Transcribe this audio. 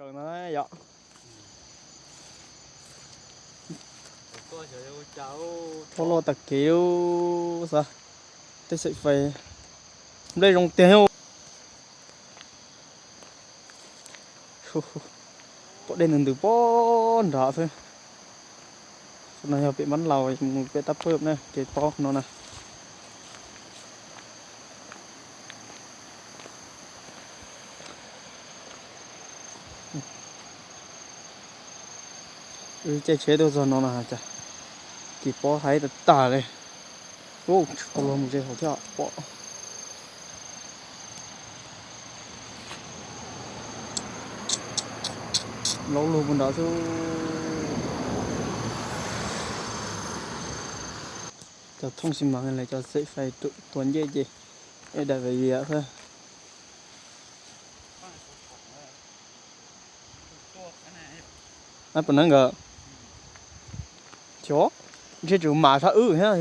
Cần nó đấy vậy. Có lo tạc kéo sao? Thế sẽ phải đây rong téo. Có đến lần từ bốn đó thôi. Này hợp bị bắn lầu một cái tắp phơm này, cái to nó này. Chơi chế đâu rồi nó là chả. Cái bó thấy được tả này. Ô, tao lo một cái hổ theo bó. Lâu luôn bên đó chứ. Cho thông xin mạng này cho sẽ phải tuần dễ gì. Đây là về gì ạ thôi. Nó bên đó ngờ. Chó. Chứ chủ mà sao ha.